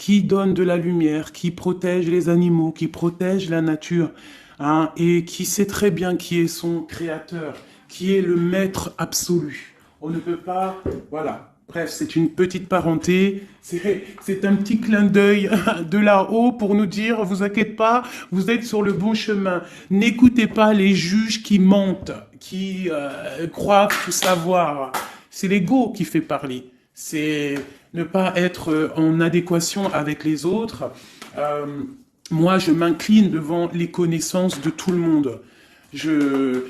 qui donne de la lumière, qui protège les animaux, qui protège la nature, hein, et qui sait très bien qui est son créateur, qui est le maître absolu. On ne peut pas... Voilà. Bref, c'est une petite parenté, c'est un petit clin d'œil de là-haut pour nous dire, vous inquiétez pas, vous êtes sur le bon chemin. N'écoutez pas les juges qui mentent, qui croient tout savoir. C'est l'ego qui fait parler. C'est ne pas être en adéquation avec les autres. Euh, Moi, je m'incline devant les connaissances de tout le monde. Je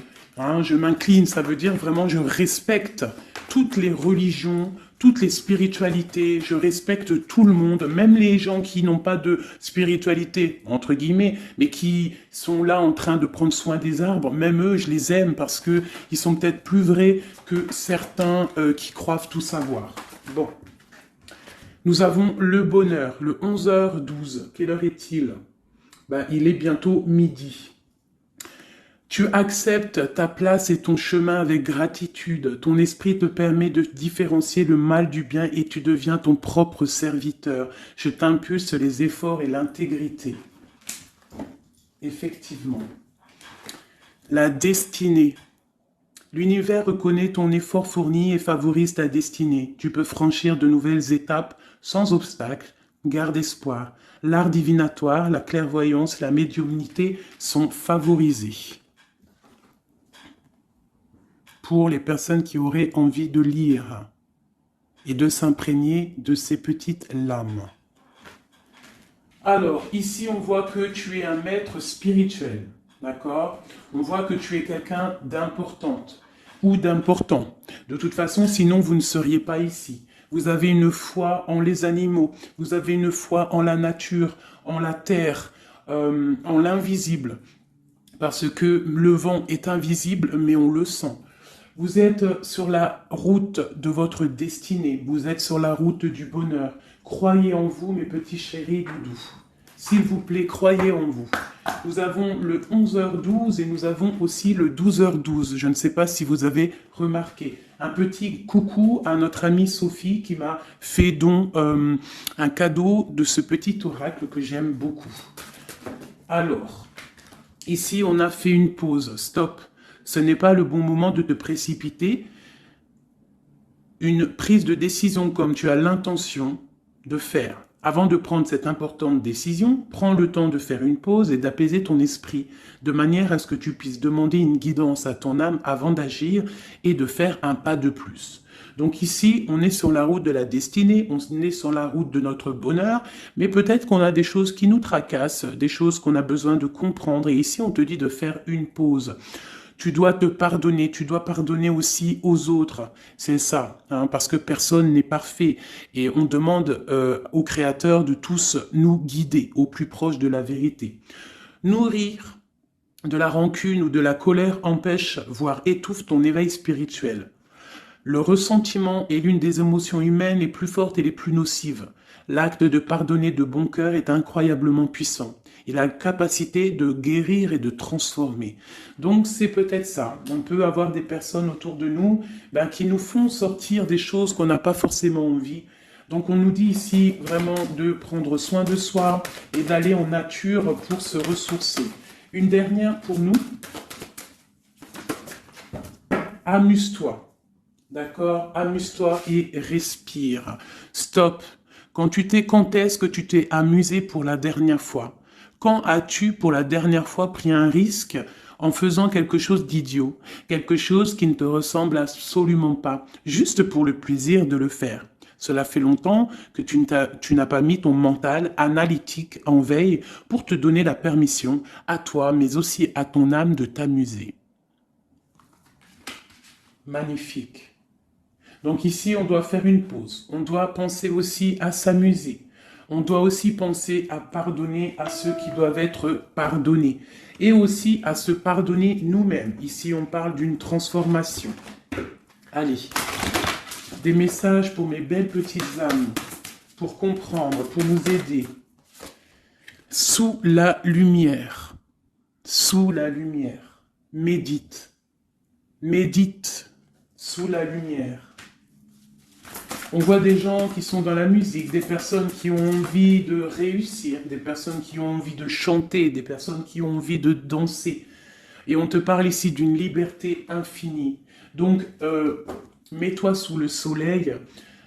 m'incline, ça veut dire vraiment je respecte toutes les religions, toutes les spiritualités, je respecte tout le monde, même les gens qui n'ont pas de spiritualité, entre guillemets, mais qui sont là en train de prendre soin des arbres, même eux, je les aime parce que ils sont peut-être plus vrais que certains qui croient tout savoir. Bon. Nous avons le bonheur, le 11h12. Quelle heure est-il? Ben, il est bientôt midi. Tu acceptes ta place et ton chemin avec gratitude. Ton esprit te permet de différencier le mal du bien et tu deviens ton propre serviteur. Je t'impulse les efforts et l'intégrité. Effectivement. La destinée. L'univers reconnaît ton effort fourni et favorise ta destinée. Tu peux franchir de nouvelles étapes sans obstacle. Garde espoir. L'art divinatoire, la clairvoyance, la médiumnité sont favorisés. Pour les personnes qui auraient envie de lire et de s'imprégner de ces petites lames. Alors, ici, on voit que tu es un maître spirituel, d'accord? On voit que tu es quelqu'un d'importante ou d'important. De toute façon, sinon, vous ne seriez pas ici. Vous avez une foi en les animaux, vous avez une foi en la nature, en la terre, en l'invisible. Parce que le vent est invisible, mais on le sent. Vous êtes sur la route de votre destinée. Vous êtes sur la route du bonheur. Croyez en vous, mes petits chéris doudous. S'il vous plaît, croyez en vous. Nous avons le 11h12 et nous avons aussi le 12h12. Je ne sais pas si vous avez remarqué. Un petit coucou à notre amie Sophie qui m'a fait don un cadeau de ce petit oracle que j'aime beaucoup. Alors, ici on a fait une pause. Stop. Ce n'est pas le bon moment de te précipiter. Une prise de décision comme tu as l'intention de faire. Avant de prendre cette importante décision, prends le temps de faire une pause et d'apaiser ton esprit, de manière à ce que tu puisses demander une guidance à ton âme avant d'agir et de faire un pas de plus. Donc ici, on est sur la route de la destinée, on est sur la route de notre bonheur, mais peut-être qu'on a des choses qui nous tracassent, des choses qu'on a besoin de comprendre, et ici on te dit de faire une pause. Tu dois te pardonner, tu dois pardonner aussi aux autres. C'est ça, hein, parce que personne n'est parfait. Et on demande au Créateur de tous nous guider au plus proche de la vérité. Nourrir de la rancune ou de la colère empêche, voire étouffe ton éveil spirituel. Le ressentiment est l'une des émotions humaines les plus fortes et les plus nocives. L'acte de pardonner de bon cœur est incroyablement puissant. Il a la capacité de guérir et de transformer. Donc c'est peut-être ça. On peut avoir des personnes autour de nous qui nous font sortir des choses qu'on n'a pas forcément envie. Donc on nous dit ici vraiment de prendre soin de soi et d'aller en nature pour se ressourcer. Une dernière pour nous. Amuse-toi. D'accord? Amuse-toi et respire. Stop. Quand est-ce que tu t'es amusé pour la dernière fois? Quand as-tu pour la dernière fois pris un risque en faisant quelque chose d'idiot, quelque chose qui ne te ressemble absolument pas, juste pour le plaisir de le faire? Cela fait longtemps que tu n'as pas mis ton mental analytique en veille pour te donner la permission à toi, mais aussi à ton âme de t'amuser. Magnifique. Donc ici, on doit faire une pause. On doit penser aussi à s'amuser. On doit aussi penser à pardonner à ceux qui doivent être pardonnés. Et aussi à se pardonner nous-mêmes. Ici, on parle d'une transformation. Allez, des messages pour mes belles petites âmes, pour comprendre, pour nous aider. Sous la lumière. Sous la lumière. Médite. Médite sous la lumière. On voit des gens qui sont dans la musique, des personnes qui ont envie de réussir, des personnes qui ont envie de chanter, des personnes qui ont envie de danser. Et on te parle ici d'une liberté infinie. Donc, mets-toi sous le soleil,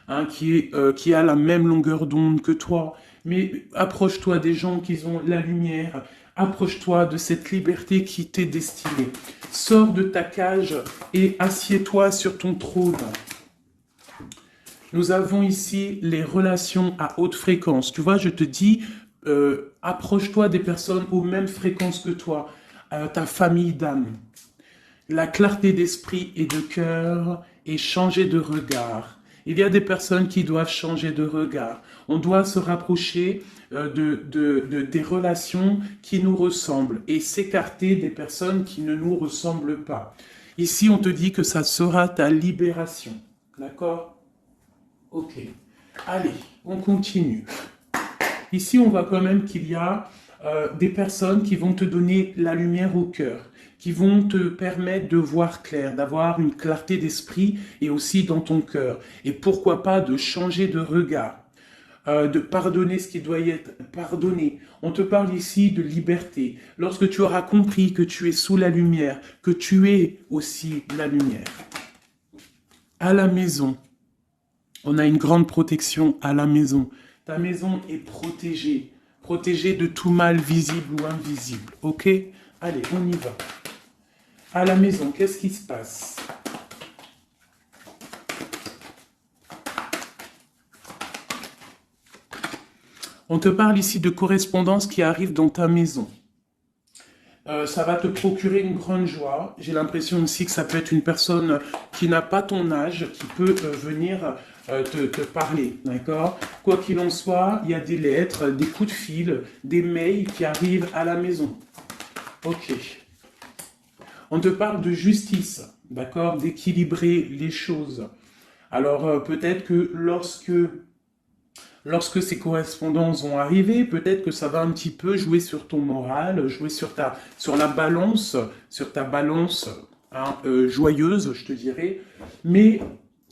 hein, qui a la même longueur d'onde que toi. Mais approche-toi des gens qui ont la lumière. Approche-toi de cette liberté qui t'est destinée. Sors de ta cage et assieds-toi sur ton trône. Nous avons ici les relations à haute fréquence. Tu vois, je te dis, approche-toi des personnes aux mêmes fréquences que toi, ta famille d'âme. La clarté d'esprit et de cœur et changer de regard. Il y a des personnes qui doivent changer de regard. On doit se rapprocher des relations qui nous ressemblent et s'écarter des personnes qui ne nous ressemblent pas. Ici, on te dit que ça sera ta libération. D'accord? Ok. Allez, on continue. Ici, on voit quand même qu'il y a des personnes qui vont te donner la lumière au cœur, qui vont te permettre de voir clair, d'avoir une clarté d'esprit et aussi dans ton cœur. Et pourquoi pas de changer de regard, de pardonner ce qui doit être pardonné. On te parle ici de liberté. Lorsque tu auras compris que tu es sous la lumière, que tu es aussi la lumière. À la maison, on a une grande protection à la maison. Ta maison est protégée. Protégée de tout mal visible ou invisible. Ok? Allez, on y va. À la maison, qu'est-ce qui se passe? On te parle ici de correspondance qui arrive dans ta maison. Ça va te procurer une grande joie. J'ai l'impression aussi que ça peut être une personne qui n'a pas ton âge, qui peut venir te parler, d'accord? Quoi qu'il en soit, il y a des lettres, des coups de fil, des mails qui arrivent à la maison. Ok. On te parle de justice, d'accord? D'équilibrer les choses. Alors, peut-être que lorsque ces correspondances vont arriver, peut-être que ça va un petit peu jouer sur ton moral, jouer sur la balance, sur ta balance hein, joyeuse, je te dirais. Mais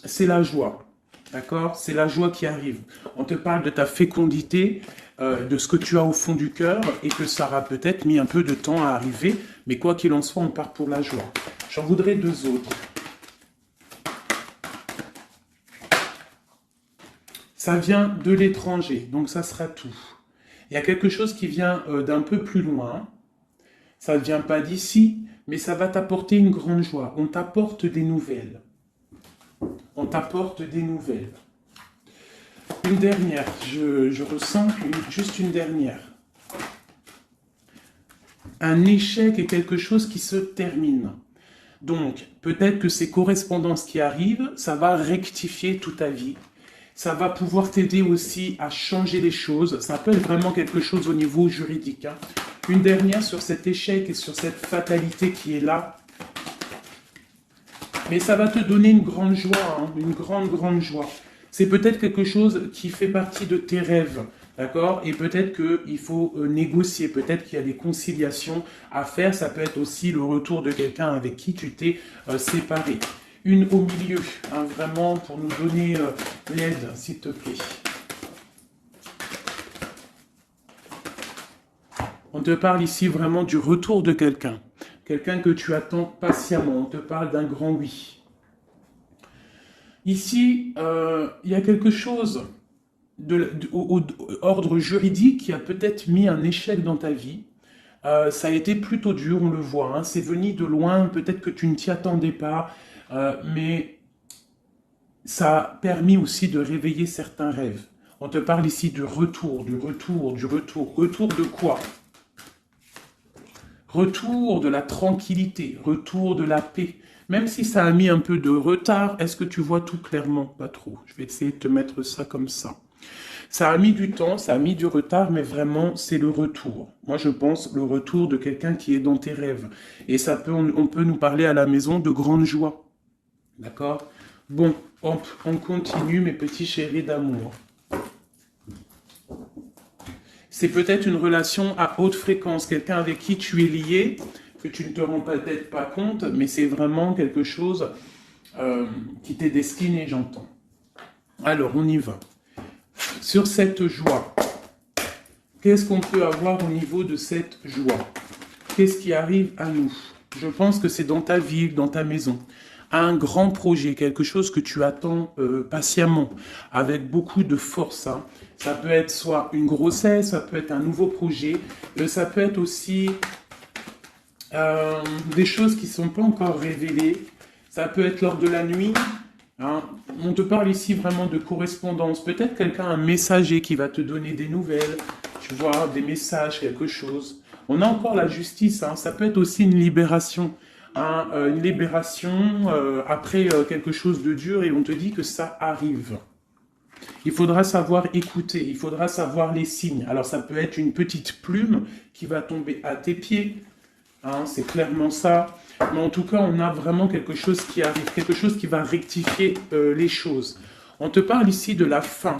c'est la joie, d'accord? C'est la joie qui arrive. On te parle de ta fécondité, de ce que tu as au fond du cœur, et que ça aura peut-être mis un peu de temps à arriver, mais quoi qu'il en soit, on part pour la joie. J'en voudrais deux autres. Ça vient de l'étranger, donc ça sera tout. Il y a quelque chose qui vient d'un peu plus loin. Ça ne vient pas d'ici, mais ça va t'apporter une grande joie. On t'apporte des nouvelles. On t'apporte des nouvelles. Une dernière, je ressens juste une dernière. Un échec est quelque chose qui se termine. Donc, peut-être que ces correspondances qui arrivent, ça va rectifier toute ta vie. Ça va pouvoir t'aider aussi à changer les choses. Ça peut être vraiment quelque chose au niveau juridique. Hein. Une dernière sur cet échec et sur cette fatalité qui est là. Mais ça va te donner une grande joie, hein, une grande joie. C'est peut-être quelque chose qui fait partie de tes rêves, d'accord? Et peut-être qu'il faut négocier, peut-être qu'il y a des conciliations à faire. Ça peut être aussi le retour de quelqu'un avec qui tu t'es séparé. Une au milieu, hein, vraiment, pour nous donner l'aide, s'il te plaît. On te parle ici vraiment du retour de quelqu'un. Quelqu'un que tu attends patiemment. On te parle d'un grand oui. Ici, il y a quelque chose au ordre juridique qui a peut-être mis un échec dans ta vie. Ça a été plutôt dur, on le voit. Hein, c'est venu de loin, peut-être que tu ne t'y attendais pas. Mais ça a permis aussi de réveiller certains rêves. On te parle ici du retour, du retour, du retour. Retour de quoi? Retour de la tranquillité, retour de la paix. Même si ça a mis un peu de retard, est-ce que tu vois tout clairement? Pas trop. Je vais essayer de te mettre ça comme ça. Ça a mis du temps, ça a mis du retard, mais vraiment, c'est le retour. Moi, je pense le retour de quelqu'un qui est dans tes rêves. Et ça peut, on peut nous parler à la maison de grande joie. D'accord? Bon, hop, on continue, mes petits chéris d'amour. C'est peut-être une relation à haute fréquence, quelqu'un avec qui tu es lié, que tu ne te rends peut-être pas compte, mais c'est vraiment quelque chose qui t'est destiné, j'entends. Alors, on y va. Sur cette joie, qu'est-ce qu'on peut avoir au niveau de cette joie? Qu'est-ce qui arrive à nous? Je pense que c'est dans ta ville, dans ta maison. Un grand projet, quelque chose que tu attends patiemment, avec beaucoup de force. Hein. Ça peut être soit une grossesse, ça peut être un nouveau projet, ça peut être aussi des choses qui ne sont pas encore révélées. Ça peut être lors de la nuit. Hein. On te parle ici vraiment de correspondance. Peut-être quelqu'un, un messager qui va te donner des nouvelles, tu vois, des messages, quelque chose. On a encore la justice. Hein. Ça peut être aussi une libération. Hein, une libération après quelque chose de dur et on te dit que ça arrive. Il faudra savoir écouter, il faudra savoir les signes. Alors ça peut être une petite plume qui va tomber à tes pieds, hein, c'est clairement ça. Mais en tout cas, on a vraiment quelque chose qui arrive, quelque chose qui va rectifier les choses. On te parle ici de la fin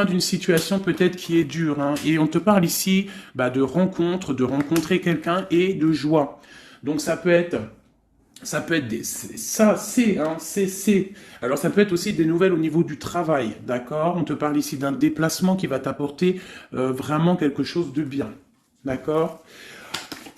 d'une situation peut-être qui est dure. Hein, et on te parle ici de rencontre, de rencontrer quelqu'un et de joie. Donc ça peut être des, ça, c'est, hein, c'est. Alors ça peut être aussi des nouvelles au niveau du travail, d'accord? On te parle ici d'un déplacement qui va t'apporter vraiment quelque chose de bien, d'accord?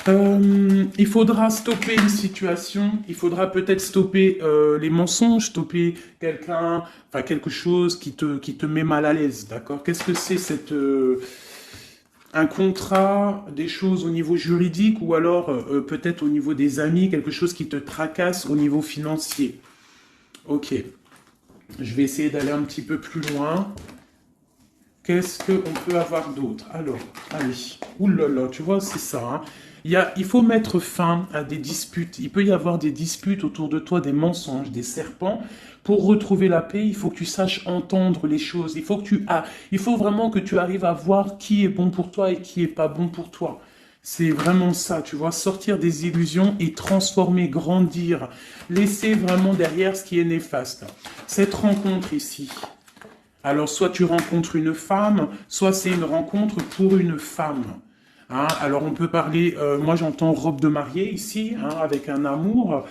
Il faudra stopper une situation, il faudra peut-être stopper les mensonges, stopper quelqu'un, enfin quelque chose qui te met mal à l'aise, d'accord? Qu'est-ce que c'est cette un contrat, des choses au niveau juridique ou alors peut-être au niveau des amis, quelque chose qui te tracasse au niveau financier. Ok, je vais essayer d'aller un petit peu plus loin. Qu'est-ce qu'on peut avoir d'autre? Alors, allez, oulala, tu vois, c'est ça. Hein. Il faut mettre fin à des disputes. Il peut y avoir des disputes autour de toi, des mensonges, des serpents. Pour retrouver la paix, il faut que tu saches entendre les choses. Il faut vraiment que tu arrives à voir qui est bon pour toi et qui est pas bon pour toi. C'est vraiment ça, tu vois, sortir des illusions et transformer, grandir, laisser vraiment derrière ce qui est néfaste. Cette rencontre ici, alors soit tu rencontres une femme, soit c'est une rencontre pour une femme. Hein, alors on peut parler, moi j'entends robe de mariée ici, hein, avec un amour,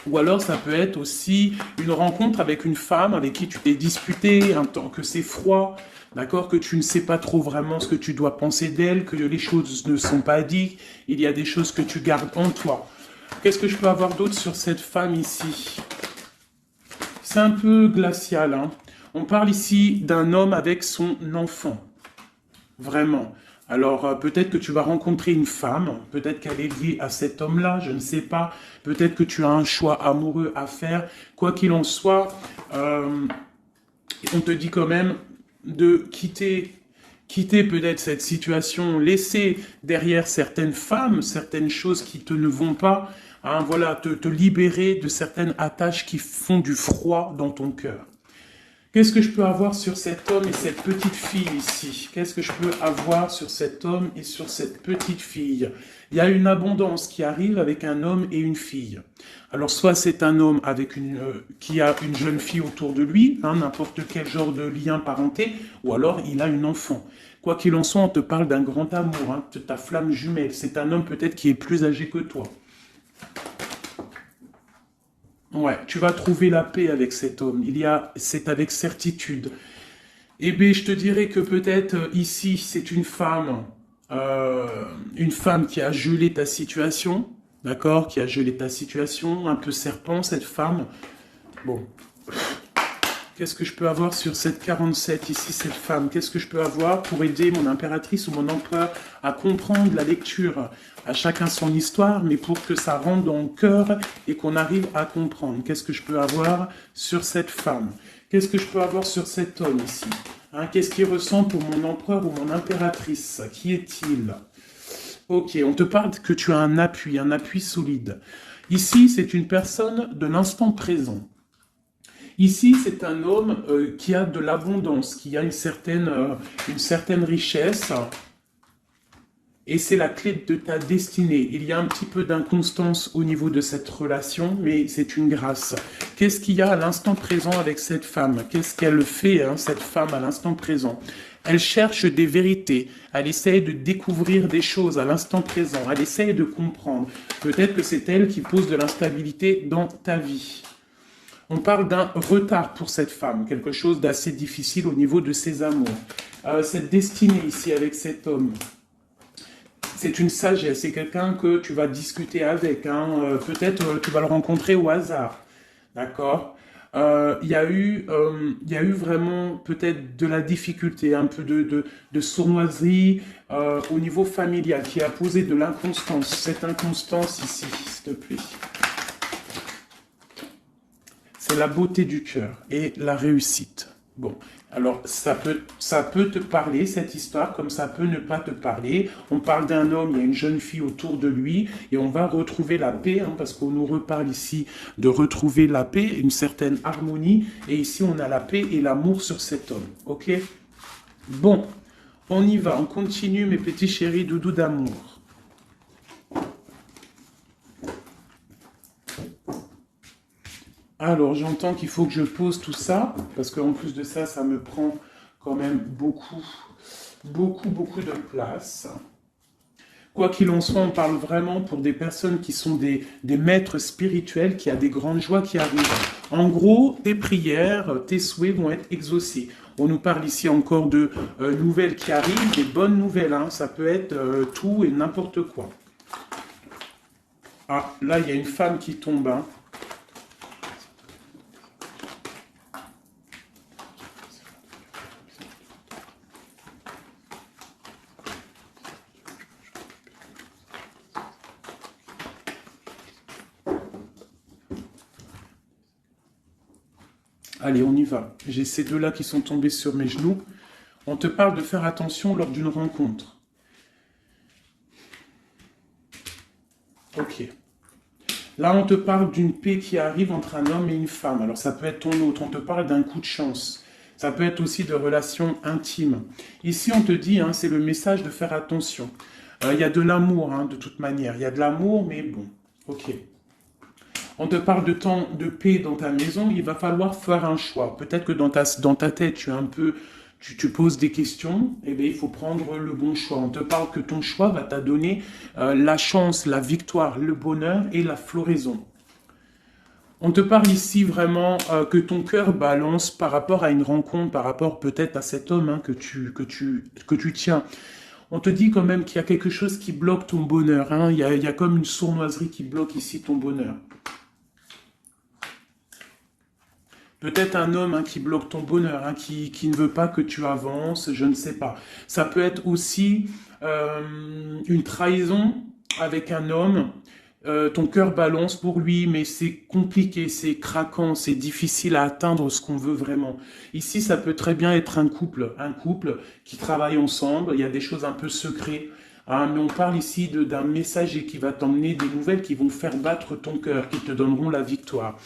ou alors ça peut être aussi une rencontre avec une femme avec qui tu t'es disputé, un temps que c'est froid, d'accord, que tu ne sais pas trop vraiment ce que tu dois penser d'elle, que les choses ne sont pas dites, il y a des choses que tu gardes en toi. Qu'est-ce que je peux avoir d'autre sur cette femme ici? C'est un peu glacial, hein. On parle ici d'un homme avec son enfant, vraiment. Alors, peut-être que tu vas rencontrer une femme, peut-être qu'elle est liée à cet homme-là, je ne sais pas. Peut-être que tu as un choix amoureux à faire. Quoi qu'il en soit, on te dit quand même de quitter peut-être cette situation, laisser derrière certaines femmes, certaines choses qui ne vont pas, hein, voilà, te libérer de certaines attaches qui font du froid dans ton cœur. Qu'est-ce que je peux avoir sur cet homme et cette petite fille ici? Qu'est-ce que je peux avoir sur cet homme et sur cette petite fille? Il y a une abondance qui arrive avec un homme et une fille. Alors, soit c'est un homme avec qui a une jeune fille autour de lui, hein, n'importe quel genre de lien parenté, ou alors il a une enfant. Quoi qu'il en soit, on te parle d'un grand amour, hein, de ta flamme jumelle. C'est un homme peut-être qui est plus âgé que toi. Ouais, tu vas trouver la paix avec cet homme. C'est avec certitude. Eh bien, je te dirais que peut-être ici, c'est une femme qui a gelé ta situation, d'accord, qui a gelé ta situation, un peu serpent cette femme. Bon, qu'est-ce que je peux avoir sur cette 47 ici, cette femme? Qu'est-ce que je peux avoir pour aider mon impératrice ou mon empereur à comprendre la lecture? À chacun son histoire, mais pour que ça rentre dans le cœur et qu'on arrive à comprendre. Qu'est-ce que je peux avoir sur cette femme? Qu'est-ce que je peux avoir sur cet homme ici? Hein, qu'est-ce qu'il ressent pour mon empereur ou mon impératrice? Qui est-il? Ok, on te parle que tu as un appui solide. Ici, c'est une personne de l'instant présent. Ici, c'est un homme qui a de l'abondance, qui a une certaine richesse. Et c'est la clé de ta destinée. Il y a un petit peu d'inconstance au niveau de cette relation, mais c'est une grâce. Qu'est-ce qu'il y a à l'instant présent avec cette femme? Qu'est-ce qu'elle fait, hein, cette femme, à l'instant présent? Elle cherche des vérités. Elle essaye de découvrir des choses à l'instant présent. Elle essaye de comprendre. Peut-être que c'est elle qui pose de l'instabilité dans ta vie. On parle d'un retard pour cette femme, quelque chose d'assez difficile au niveau de ses amours. Cette destinée ici avec cet homme, c'est une sagesse, c'est quelqu'un que tu vas discuter avec, hein. Peut-être tu vas le rencontrer au hasard, d'accord? Il y a eu vraiment peut-être de la difficulté, un peu de sournoiserie au niveau familial qui a posé de l'inconstance. Cette inconstance ici, s'il te plaît. C'est la beauté du cœur et la réussite. Bon, alors ça peut te parler, cette histoire, comme ça peut ne pas te parler. On parle d'un homme, il y a une jeune fille autour de lui, et on va retrouver la paix, hein, parce qu'on nous reparle ici de retrouver la paix, une certaine harmonie, et ici on a la paix et l'amour sur cet homme, ok? Bon, on y va, on continue mes petits chéris doudous d'amour. Alors, j'entends qu'il faut que je pose tout ça, parce qu'en plus de ça, ça me prend quand même beaucoup de place. Quoi qu'il en soit, on parle vraiment pour des personnes qui sont des maîtres spirituels, qui a des grandes joies qui arrivent. En gros, tes prières, tes souhaits vont être exaucés. On nous parle ici encore de nouvelles qui arrivent, des bonnes nouvelles, hein. Ça peut être tout et n'importe quoi. Ah, là, il y a une femme qui tombe, hein. Allez, on y va. J'ai ces deux-là qui sont tombés sur mes genoux. On te parle de faire attention lors d'une rencontre. Ok. Là, on te parle d'une paix qui arrive entre un homme et une femme. Alors, ça peut être ton autre. On te parle d'un coup de chance. Ça peut être aussi de relations intimes. Ici, on te dit, hein, c'est le message de faire attention. Il y a de l'amour, hein, de toute manière. Il y a de l'amour, mais bon. Ok. On te parle de temps de paix dans ta maison, il va falloir faire un choix. Peut-être que dans ta tête, tu poses des questions, et bien il faut prendre le bon choix. On te parle que ton choix va te donner la chance, la victoire, le bonheur et la floraison. On te parle ici vraiment que ton cœur balance par rapport à une rencontre, par rapport peut-être à cet homme, hein, que tu tiens. On te dit quand même qu'il y a quelque chose qui bloque ton bonheur, hein. Il y a comme une sournoiserie qui bloque ici ton bonheur. Peut-être un homme, hein, qui bloque ton bonheur, hein, qui ne veut pas que tu avances, je ne sais pas. Ça peut être aussi une trahison avec un homme. Ton cœur balance pour lui, mais c'est compliqué, c'est craquant, c'est difficile à atteindre ce qu'on veut vraiment. Ici, ça peut très bien être un couple qui travaille ensemble. Il y a des choses un peu secrètes. Hein, mais on parle ici d'un messager qui va t'emmener des nouvelles qui vont faire battre ton cœur, qui te donneront la victoire.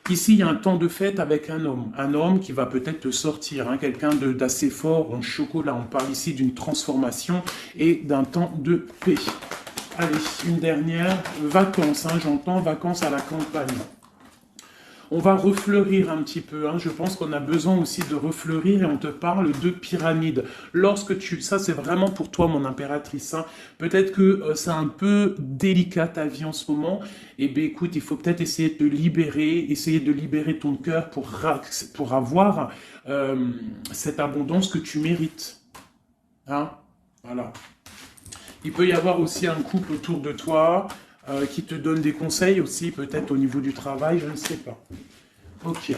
Ici, il y a un temps de fête avec un homme qui va peut-être te sortir, hein, quelqu'un d'assez fort en chocolat. On parle ici d'une transformation et d'un temps de paix. Allez, une dernière, vacances, hein, j'entends vacances à la campagne. On va refleurir un petit peu, hein. Je pense qu'on a besoin aussi de refleurir et on te parle de pyramide. Ça c'est vraiment pour toi mon impératrice, hein. Peut-être que c'est un peu délicat ta vie en ce moment, et bien écoute, il faut peut-être essayer de te libérer, essayer de libérer ton cœur pour avoir cette abondance que tu mérites. Hein? Voilà. Il peut y avoir aussi un couple autour de toi, qui te donne des conseils aussi, peut-être au niveau du travail, je ne sais pas. Ok.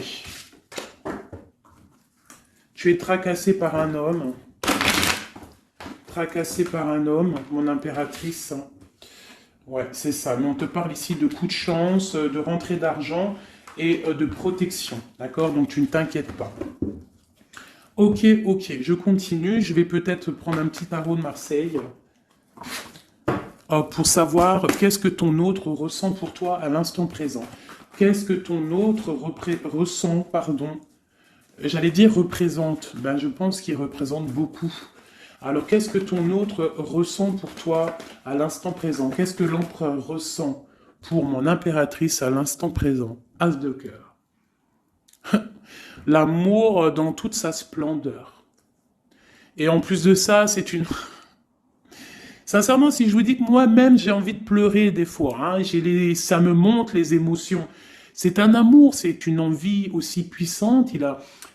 Tu es tracassé par un homme. Tracassé par un homme, mon impératrice. Ouais, c'est ça. Mais on te parle ici de coups de chance, de rentrée d'argent et de protection. D'accord? Donc tu ne t'inquiètes pas. Ok, je continue. Je vais peut-être prendre un petit tarot de Marseille. Pour savoir qu'est-ce que ton autre ressent pour toi à l'instant présent. Qu'est-ce que ton autre ressent, pardon. J'allais dire représente. Ben, je pense qu'il représente beaucoup. Alors, qu'est-ce que ton autre ressent pour toi à l'instant présent? Qu'est-ce que l'empereur ressent pour mon impératrice à l'instant présent? As de cœur. L'amour dans toute sa splendeur. Et en plus de ça, c'est une... Sincèrement, si je vous dis que moi-même, j'ai envie de pleurer des fois, hein, ça me monte les émotions. C'est un amour, c'est une envie aussi puissante.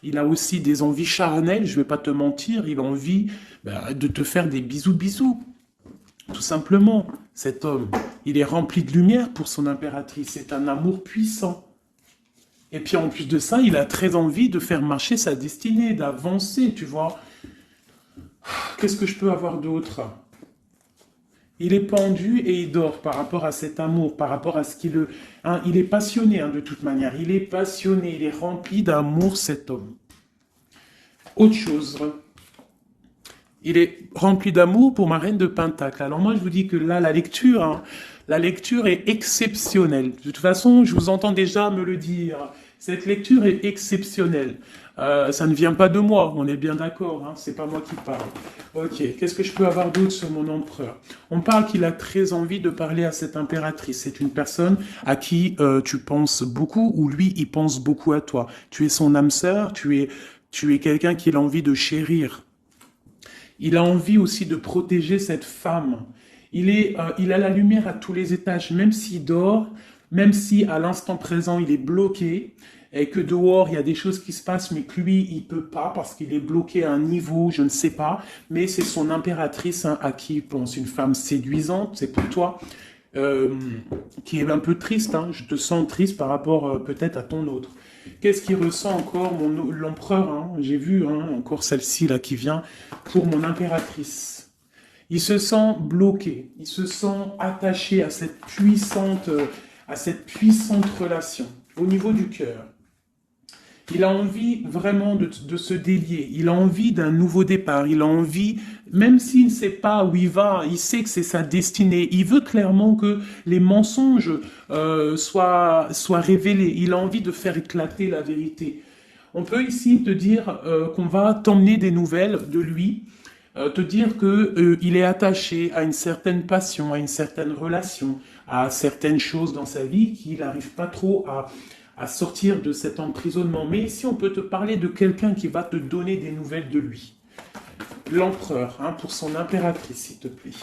Il a aussi des envies charnelles, je vais pas te mentir. Il a envie de te faire des bisous, bisous. Tout simplement, cet homme, il est rempli de lumière pour son impératrice. C'est un amour puissant. Et puis en plus de ça, il a très envie de faire marcher sa destinée, d'avancer, tu vois. Qu'est-ce que je peux avoir d'autre? Il est pendu et il dort par rapport à cet amour, par rapport à ce qu'il... il est passionné de toute manière. Il est passionné, il est rempli d'amour, cet homme. Autre chose, il est rempli d'amour pour ma reine de Pentacle. Alors moi, je vous dis que là, la lecture est exceptionnelle. De toute façon, je vous entends déjà me le dire. Cette lecture est exceptionnelle. Ça ne vient pas de moi, on est bien d'accord, hein, c'est pas moi qui parle. Ok, qu'est-ce que je peux avoir d'autre sur mon empereur? On parle qu'il a très envie de parler à cette impératrice. C'est une personne à qui tu penses beaucoup, ou lui, il pense beaucoup à toi. Tu es son âme sœur, tu es quelqu'un qu'il a envie de chérir. Il a envie aussi de protéger cette femme. Il a la lumière à tous les étages, même s'il dort, même si à l'instant présent il est bloqué, et que dehors il y a des choses qui se passent, mais que lui il peut pas parce qu'il est bloqué à un niveau, je ne sais pas, mais c'est son impératrice à qui il pense, une femme séduisante, c'est pour toi, qui est un peu triste, je te sens triste par rapport peut-être à ton autre. Qu'est-ce qu'il ressent encore l'empereur, j'ai vu encore celle-ci là qui vient, pour mon impératrice. Il se sent bloqué, il se sent attaché à cette puissante relation au niveau du cœur. Il a envie vraiment de se délier, il a envie d'un nouveau départ, il a envie, même s'il ne sait pas où il va, il sait que c'est sa destinée, il veut clairement que les mensonges soient révélés, il a envie de faire éclater la vérité. On peut ici te dire qu'on va t'emmener des nouvelles de lui, te dire qu'il est attaché à une certaine passion, à une certaine relation, à certaines choses dans sa vie qu'il n'arrive pas trop à sortir de cet emprisonnement. Mais ici, on peut te parler de quelqu'un qui va te donner des nouvelles de lui. L'empereur, pour son impératrice, s'il te plaît.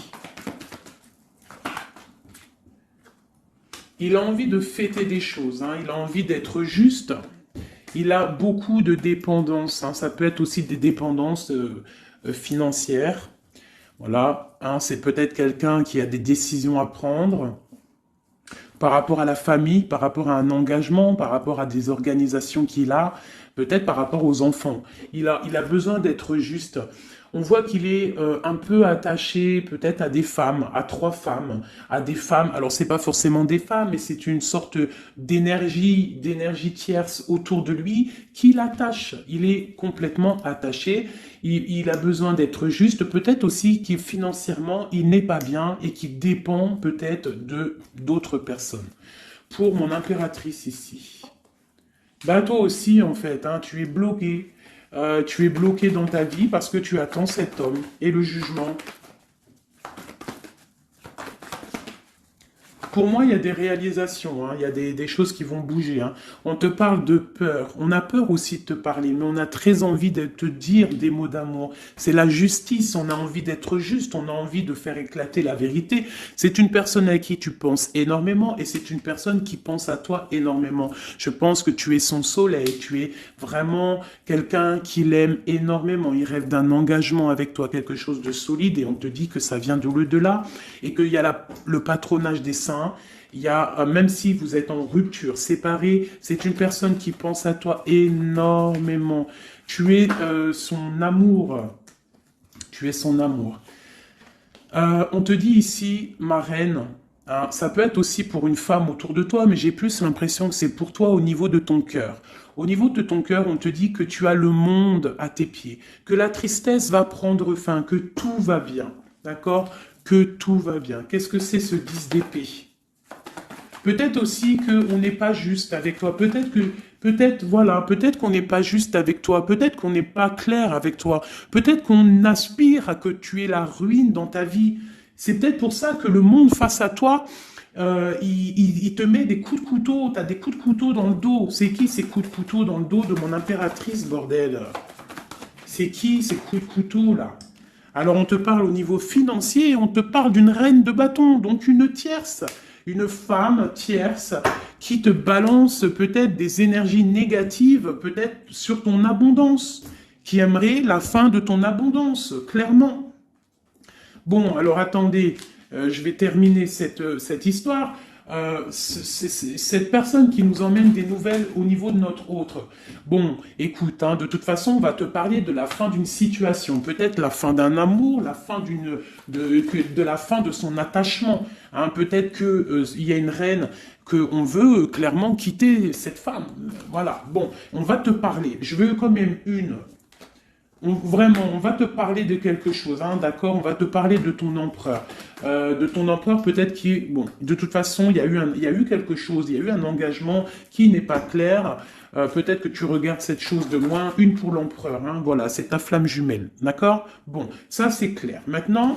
Il a envie de fêter des choses, il a envie d'être juste. Il a beaucoup de dépendances, ça peut être aussi des dépendances financières. Voilà, c'est peut-être quelqu'un qui a des décisions à prendre par rapport à la famille, par rapport à un engagement, par rapport à des organisations qu'il a, peut-être par rapport aux enfants. Il a besoin d'être juste. On voit qu'il est un peu attaché peut-être à des femmes, à 3 femmes, à des femmes. Alors c'est pas forcément des femmes, mais c'est une sorte d'énergie tierce autour de lui qui l'attache. Il est complètement attaché. Il a besoin d'être juste. Peut-être aussi qu'il financièrement il n'est pas bien et qu'il dépend peut-être d'autres personnes. Pour mon impératrice ici. Toi aussi en fait, tu es bloqué. Tu es bloqué dans ta vie parce que tu attends cet homme et le jugement. Pour moi, il y a des réalisations, il y a des choses qui vont bouger. On te parle de peur. On a peur aussi de te parler, mais on a très envie de te dire des mots d'amour. C'est la justice, on a envie d'être juste, on a envie de faire éclater la vérité. C'est une personne à qui tu penses énormément et c'est une personne qui pense à toi énormément. Je pense que tu es son soleil, tu es vraiment quelqu'un qui l'aime énormément. Il rêve d'un engagement avec toi, quelque chose de solide et on te dit que ça vient de l'au-delà et qu'il y a le patronage des saints. Il y a, même si vous êtes en rupture, séparé, c'est une personne qui pense à toi énormément. Tu es son amour. Tu es son amour. On te dit ici, ma reine, ça peut être aussi pour une femme autour de toi, mais j'ai plus l'impression que c'est pour toi au niveau de ton cœur. Au niveau de ton cœur, on te dit que tu as le monde à tes pieds, que la tristesse va prendre fin, que tout va bien, d'accord ? Que tout va bien. Qu'est-ce que c'est ce 10 d'épée ? Peut-être aussi qu'on n'est pas juste avec toi. Peut-être qu'on n'est pas juste avec toi. Peut-être qu'on n'est pas clair avec toi. Peut-être qu'on aspire à que tu aies la ruine dans ta vie. C'est peut-être pour ça que le monde face à toi, il te met des coups de couteau. Tu as des coups de couteau dans le dos. C'est qui ces coups de couteau dans le dos de mon impératrice, bordel ? C'est qui ces coups de couteau là ? Alors on te parle au niveau financier, on te parle d'une reine de bâton, donc une tierce. Une femme tierce qui te balance peut-être des énergies négatives, peut-être sur ton abondance, qui aimerait la fin de ton abondance, clairement. Bon, alors attendez, je vais terminer cette histoire. Cette personne qui nous emmène des nouvelles au niveau de notre autre. Bon, écoute, hein, de toute façon, on va te parler de la fin d'une situation, peut-être la fin d'un amour, la fin de la fin de son attachement. Hein, peut-être que il y a une reine qu'on veut clairement quitter cette femme. Voilà. Bon, on va te parler. Je veux quand même vraiment, on va te parler de quelque chose, hein, d'accord? On va te parler de ton empereur. De ton empereur peut-être qui est... Bon, de toute façon, il y a eu quelque chose, il y a eu un engagement qui n'est pas clair. Peut-être que tu regardes cette chose de loin, une pour l'empereur, hein, voilà, c'est ta flamme jumelle, d'accord? Bon, ça c'est clair. Maintenant,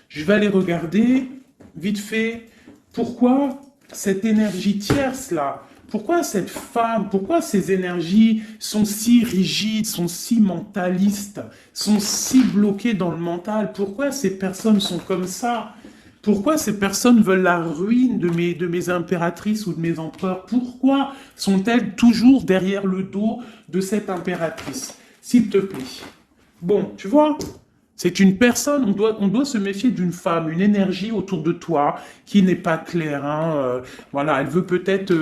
je vais aller regarder, vite fait, pourquoi cette énergie tierce-là, pourquoi cette femme, pourquoi ces énergies sont si rigides, sont si mentalistes, sont si bloquées dans le mental? Pourquoi ces personnes sont comme ça? Pourquoi ces personnes veulent la ruine de mes impératrices ou de mes empereurs? Pourquoi sont-elles toujours derrière le dos de cette impératrice? S'il te plaît. Bon, tu vois, c'est une personne, on doit se méfier d'une femme, une énergie autour de toi qui n'est pas claire. Hein, voilà, elle veut peut-être,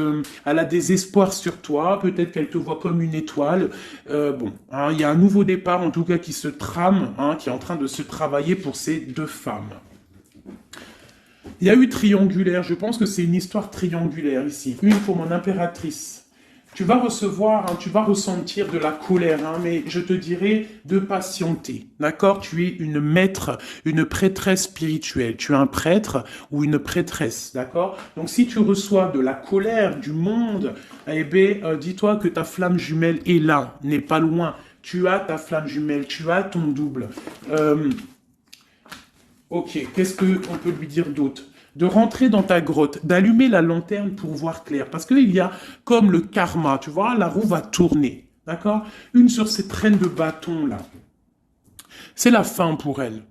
elle a des espoirs sur toi, peut-être qu'elle te voit comme une étoile. Bon, hein, il y a un nouveau départ en tout cas qui se trame, hein, qui est en train de se travailler pour ces deux femmes. Il y a eu triangulaire, je pense que c'est une histoire triangulaire ici. Une pour mon impératrice. Tu vas recevoir, hein, tu vas ressentir de la colère, hein, mais je te dirais de patienter, d'accord? Tu es une maître, une prêtresse spirituelle. Tu es un prêtre ou une prêtresse, d'accord? Donc si tu reçois de la colère du monde, eh bien, dis-toi que ta flamme jumelle est là, n'est pas loin. Tu as ta flamme jumelle, tu as ton double. Ok, qu'est-ce qu'on peut lui dire d'autre? De rentrer dans ta grotte, d'allumer la lanterne pour voir clair. Parce qu'il y a comme le karma, tu vois, la roue va tourner, d'accord? Une sur ces traînes de bâton là. C'est la fin pour elle,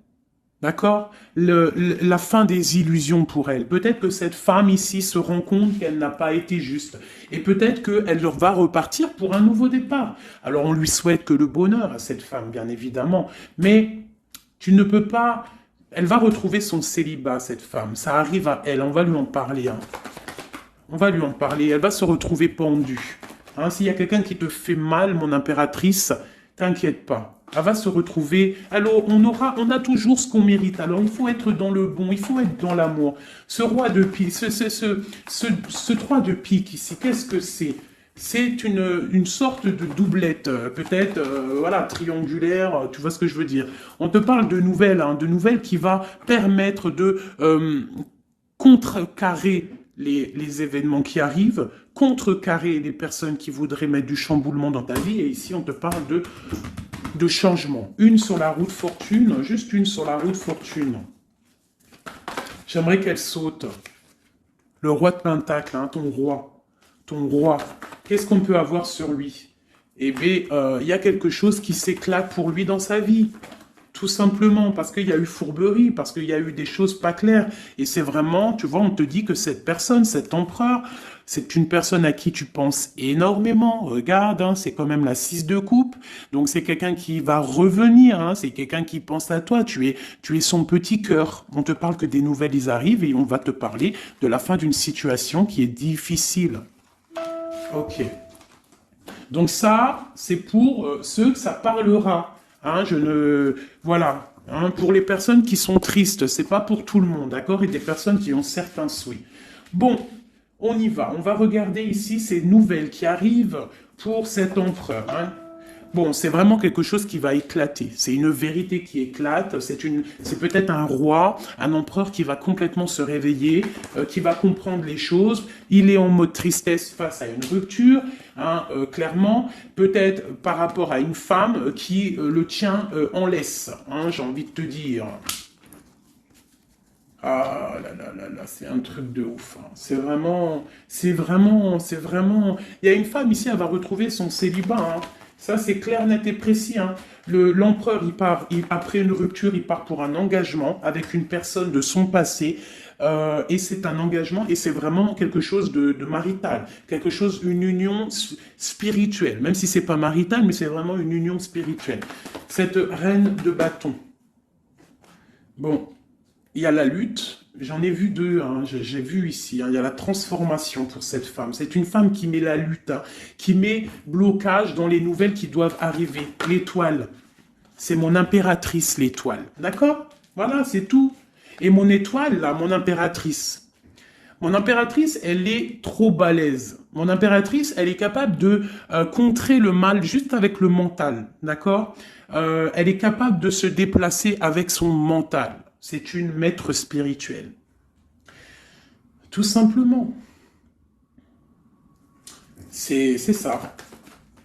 d'accord? La fin des illusions pour elle. Peut-être que cette femme ici se rend compte qu'elle n'a pas été juste. Et peut-être qu'elle va repartir pour un nouveau départ. Alors on lui souhaite que le bonheur à cette femme, bien évidemment. Mais tu ne peux pas... Elle va retrouver son célibat, cette femme. Ça arrive à elle. On va lui en parler. Hein. On va lui en parler. Elle va se retrouver pendue. Hein, s'il y a quelqu'un qui te fait mal, mon impératrice, t'inquiète pas. Elle va se retrouver. Alors, on a toujours ce qu'on mérite. Alors, il faut être dans le bon. Il faut être dans l'amour. Ce roi de pique, ce 3 de pique ici, qu'est-ce que c'est? C'est une sorte de doublette, peut-être, voilà, triangulaire, tu vois ce que je veux dire. On te parle de nouvelles, hein, de nouvelles qui va permettre de contrecarrer les événements qui arrivent, contrecarrer les personnes qui voudraient mettre du chamboulement dans ta vie. Et ici, on te parle de changement. Une sur la route fortune, juste une sur la route fortune. J'aimerais qu'elle saute. Le roi de Pentacle, hein, ton roi. Ton roi, qu'est-ce qu'on peut avoir sur lui? Eh bien, il y a quelque chose qui s'éclate pour lui dans sa vie. Tout simplement, parce qu'il y a eu fourberie, parce qu'il y a eu des choses pas claires. Et c'est vraiment, tu vois, on te dit que cette personne, cet empereur, c'est une personne à qui tu penses énormément. Regarde, hein, c'est quand même la 6 de coupe. Donc c'est quelqu'un qui va revenir, hein, c'est quelqu'un qui pense à toi. Tu es son petit cœur. On te parle que des nouvelles, ils arrivent et on va te parler de la fin d'une situation qui est difficile. Ok. Donc ça, c'est pour ceux que ça parlera. Hein, voilà. Hein, pour les personnes qui sont tristes, c'est pas pour tout le monde, d'accord? Et des personnes qui ont certains souhaits. Bon, on y va. On va regarder ici ces nouvelles qui arrivent pour cet empereur. Hein. Bon, c'est vraiment quelque chose qui va éclater. C'est une vérité qui éclate. C'est peut-être un roi, un empereur qui va complètement se réveiller, qui va comprendre les choses. Il est en mode tristesse face à une rupture, hein, clairement. Peut-être par rapport à une femme qui le tient en laisse, hein, j'ai envie de te dire. Ah là là là là, c'est un truc de ouf. Hein. C'est vraiment... Il y a une femme ici, elle va retrouver son célibat. Hein. Ça, c'est clair, net et précis. Hein. L'empereur, après une rupture, il part pour un engagement avec une personne de son passé. Et c'est un engagement et c'est vraiment quelque chose de marital, quelque chose, une union spirituelle, même si c'est pas marital, mais c'est vraiment une union spirituelle. Cette reine de bâton. Bon, il y a la lutte. J'en ai vu deux, hein, j'ai vu ici, hein, il y a la transformation pour cette femme. C'est une femme qui met la lutte, hein, qui met blocage dans les nouvelles qui doivent arriver. L'étoile, c'est mon impératrice, l'étoile. D'accord? Voilà, c'est tout. Et mon étoile, là, mon impératrice, elle est trop balèze. Mon impératrice, elle est capable de contrer le mal juste avec le mental, d'accord? Elle est capable de se déplacer avec son mental. C'est une maître spirituelle. Tout simplement. C'est ça.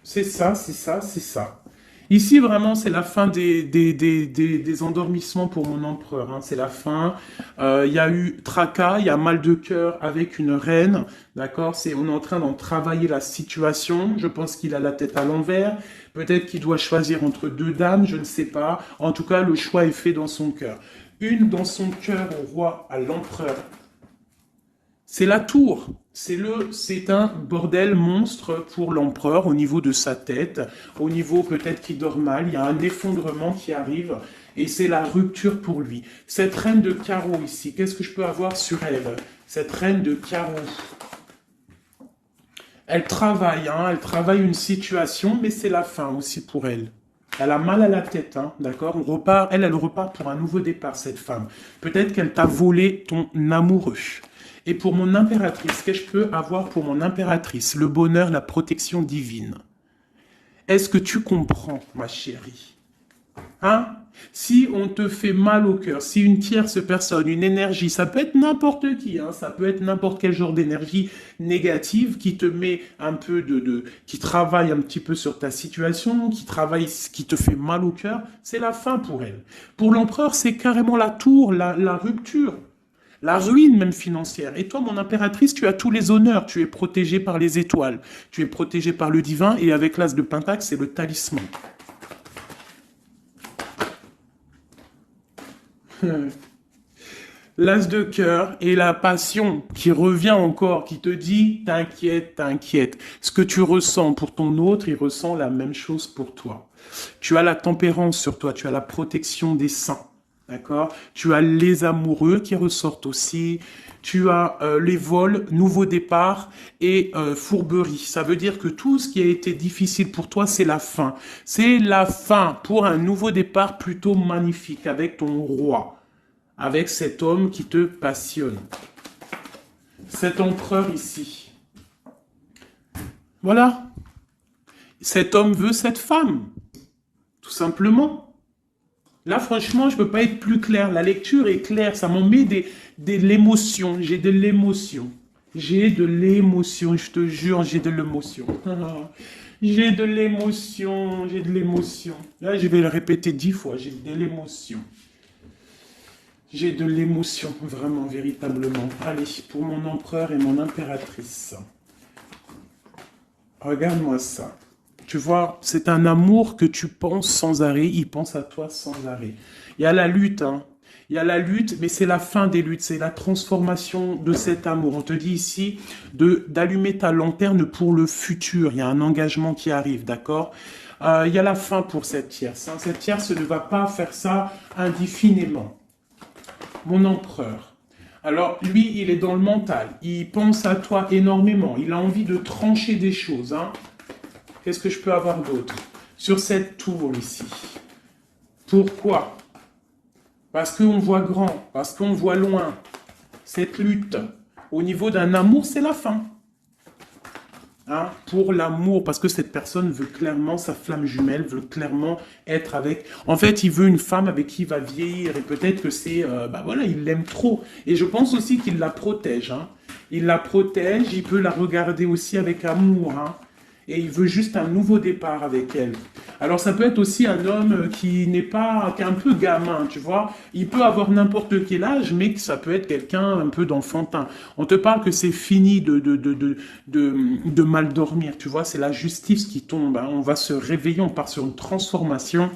C'est ça, c'est ça, c'est ça. Ici, vraiment, c'est la fin des endormissements pour mon empereur. Hein. C'est la fin. Il y a eu tracas, il y a mal de cœur avec une reine. D'accord? On est en train d'en travailler la situation. Je pense qu'il a la tête à l'envers. Peut-être qu'il doit choisir entre deux dames, je ne sais pas. En tout cas, le choix est fait dans son cœur. Une dans son cœur au roi, à l'empereur. C'est la tour. C'est un bordel monstre pour l'empereur au niveau de sa tête, au niveau peut-être qu'il dort mal, il y a un effondrement qui arrive et c'est la rupture pour lui. Cette reine de carreau ici, qu'est-ce que je peux avoir sur elle? Cette reine de carreau. Elle travaille une situation, mais c'est la fin aussi pour elle. Elle a mal à la tête, hein, d'accord? Elle repart pour un nouveau départ, cette femme. Peut-être qu'elle t'a volé ton amoureux. Et pour mon impératrice, qu'est-ce que je peux avoir pour mon impératrice? Le bonheur, la protection divine. Est-ce que tu comprends, ma chérie? Hein? Si on te fait mal au cœur, si une tierce personne, une énergie, ça peut être n'importe qui, hein, ça peut être n'importe quel genre d'énergie négative qui te met un peu qui travaille un petit peu sur ta situation, qui te fait mal au cœur, c'est la fin pour elle. Pour l'empereur, c'est carrément la tour, la rupture. La ruine même financière. Et toi, mon impératrice, tu as tous les honneurs. Tu es protégée par les étoiles. Tu es protégée par le divin. Et avec l'as de Pentacle, c'est le talisman. L'as de cœur et la passion qui revient encore, qui te dit, t'inquiète, t'inquiète. Ce que tu ressens pour ton autre, il ressent la même chose pour toi. Tu as la tempérance sur toi. Tu as la protection des saints. D'accord? Tu as les amoureux qui ressortent aussi. Tu as les vols, nouveau départ et fourberie. Ça veut dire que tout ce qui a été difficile pour toi, c'est la fin. C'est la fin pour un nouveau départ plutôt magnifique avec ton roi. Avec cet homme qui te passionne. Cet empereur ici. Voilà. Cet homme veut cette femme. Tout simplement. Là, franchement, je ne peux pas être plus clair. La lecture est claire. Ça m'en met de l'émotion. J'ai de l'émotion. J'ai de l'émotion. Je te jure, j'ai de l'émotion. J'ai de l'émotion. J'ai de l'émotion. Là, je vais le répéter 10 fois. J'ai de l'émotion. J'ai de l'émotion, vraiment, véritablement. Allez, pour mon empereur et mon impératrice. Regarde-moi ça. Tu vois, c'est un amour que tu penses sans arrêt, il pense à toi sans arrêt. Il y a la lutte, hein. Il y a la lutte, mais c'est la fin des luttes, c'est la transformation de cet amour. On te dit ici d'allumer ta lanterne pour le futur. Il y a un engagement qui arrive, d'accord? Il y a la fin pour cette tierce. Hein. Cette tierce ne va pas faire ça indéfiniment. Mon empereur. Alors, lui, il est dans le mental. Il pense à toi énormément. Il a envie de trancher des choses, hein. Qu'est-ce que je peux avoir d'autre? Sur cette tour ici. Pourquoi? Parce qu'on voit grand, parce qu'on voit loin. Cette lutte, au niveau d'un amour, c'est la fin. Hein? Pour l'amour, parce que cette personne veut clairement, sa flamme jumelle, veut clairement être avec... En fait, il veut une femme avec qui il va vieillir, et peut-être que c'est... voilà, il l'aime trop. Et je pense aussi qu'il la protège. Hein? Il la protège, il peut la regarder aussi avec amour, hein. et il veut juste un nouveau départ avec elle. Alors ça peut être aussi un homme qui n'est pas, qui est un peu gamin, tu vois. Il peut avoir n'importe quel âge, mais que ça peut être quelqu'un un peu d'enfantin. On te parle que c'est fini de mal dormir, tu vois. C'est la justice qui tombe, hein. On va se réveiller, on part sur une transformation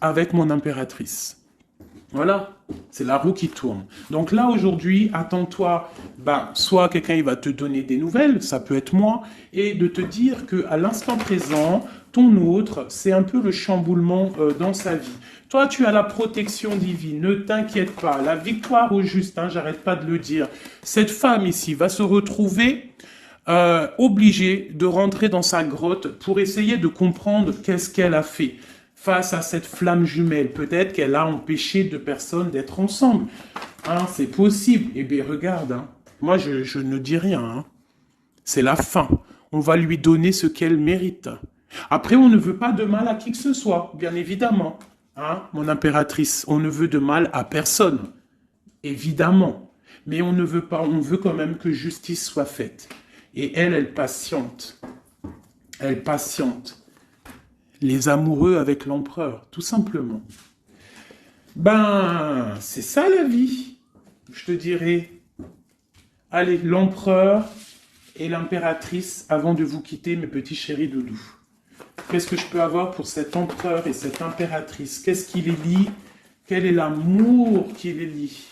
avec mon impératrice. Voilà, c'est la roue qui tourne. Donc là, aujourd'hui, attends-toi, soit quelqu'un il va te donner des nouvelles, ça peut être moi, et de te dire qu'à l'instant présent, ton autre, c'est un peu le chamboulement dans sa vie. Toi, tu as la protection divine, ne t'inquiète pas, la victoire au juste, hein, j'arrête pas de le dire. Cette femme ici va se retrouver obligée de rentrer dans sa grotte pour essayer de comprendre qu'est-ce qu'elle a fait. Face à cette flamme jumelle, peut-être qu'elle a empêché deux personnes d'être ensemble. Hein, c'est possible. Eh bien, regarde, hein. Moi, je ne dis rien. Hein. C'est la fin. On va lui donner ce qu'elle mérite. Après, on ne veut pas de mal à qui que ce soit, bien évidemment. Hein, mon impératrice, on ne veut de mal à personne. Évidemment. Mais on ne veut pas, on veut quand même que justice soit faite. Et elle patiente. Elle patiente. Les amoureux avec l'empereur, tout simplement. C'est ça la vie, je te dirais. Allez, l'empereur et l'impératrice, avant de vous quitter, mes petits chéris doudous. Qu'est-ce que je peux avoir pour cet empereur et cette impératrice? Qu'est-ce qui les lie? Quel est l'amour qui les lie?